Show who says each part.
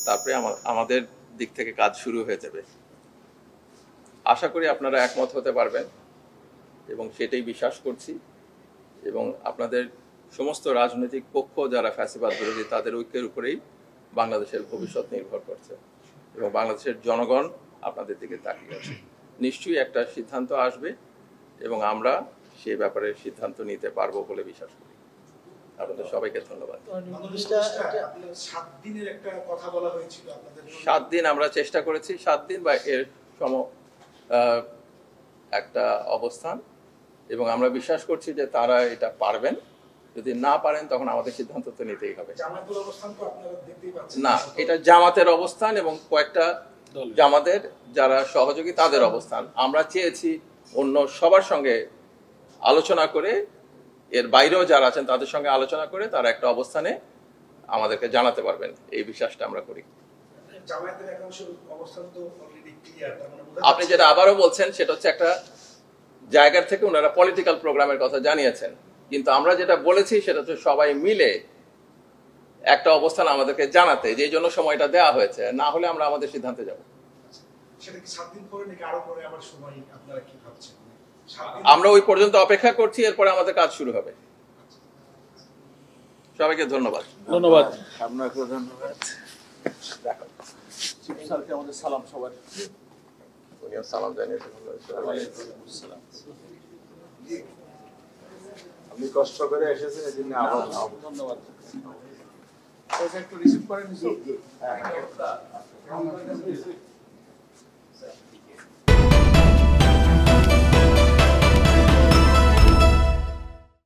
Speaker 1: তারপরে আমাদের দিক থেকে কাজ শুরু হয়ে যাবে। আশা করি আপনারা একমত হতে পারবেন এবং সেটাই বিশ্বাস করছি। এবং আপনাদের সমস্ত রাজনৈতিক পক্ষ যারা ফ্যাসিবাদ বিরোধী তাদের ঐক্যের উপরেই বাংলাদেশের ভবিষ্যৎ নির্ভর করছে এবং বাংলাদেশের জনগণ আপনাদের দিকে তাকিয়ে আছে। নিশ্চয়ই একটা সিদ্ধান্ত আসবে এবং আমরা সে ব্যাপারে সিদ্ধান্ত নিতে পারবো বলে বিশ্বাস করি। আপনাদের সবাইকে ধন্যবাদ।
Speaker 2: 7 দিনের একটা কথা বলা হয়েছিল আপনাদের।
Speaker 1: 7 দিন আমরা চেষ্টা করেছি, 7 দিন বা এর একটা অবস্থান, এবং আমরা বিশ্বাস করছি যে তারা এটা পারবেন। যদি না পারেন তখন আমাদের সিদ্ধান্ত তো নিতেই হবে।
Speaker 2: জামাতের অবস্থান তো আপনারা দেখতেই পাচ্ছেন।
Speaker 1: না, এটা জামাতের অবস্থান এবং কয়েকটা জামাতের যারা সহযোগী তাদের অবস্থান। আমরা চেয়েছি অন্য সবার সঙ্গে আলোচনা করে, এর বাইরেও যারা আছেন তাদের সঙ্গে আলোচনা করে তারা একটা অবস্থানে আমাদেরকে জানাতে পারবেন, এই বিশ্বাসটা আমরা করি।
Speaker 2: জামায়াতের একাংশের অবস্থান তো অলরেডি ক্লিয়ার।
Speaker 1: আপনি যেটা আবারও বলছেন সেটা হচ্ছে একটা জায়গার থেকে ওনারা পলিটিক্যাল প্রোগ্রামের কথা জানিয়েছেন, কিন্তু আমরা যেটা বলেছি সেটা হচ্ছে সবাই মিলে একটা অবস্থান আমাদেরকে জানাতে, যে জন্য সময়টা দেওয়া হয়েছে। না হলে আমরা আমাদের সিদ্ধান্তে যাব।
Speaker 2: সেটা কি 7 দিন পরে নাকি আরো পরে আবার সময় আপনারা কি ভাবছেন?
Speaker 1: আমরা ওই পর্যন্ত অপেক্ষা করছি, এরপরে আমাদের কাজ শুরু হবে। সবাইকে ধন্যবাদ।
Speaker 3: ধন্যবাদ।
Speaker 1: আপনাকেও ধন্যবাদ।
Speaker 3: চিফ স্যারকে আমাদের সালাম সবার।
Speaker 1: উনিও সালাম জানিয়েছেন।
Speaker 4: আপনি কষ্ট করে এসেছেন এজন্য আবার
Speaker 3: ধন্যবাদ। একটু রিসিভ করেন।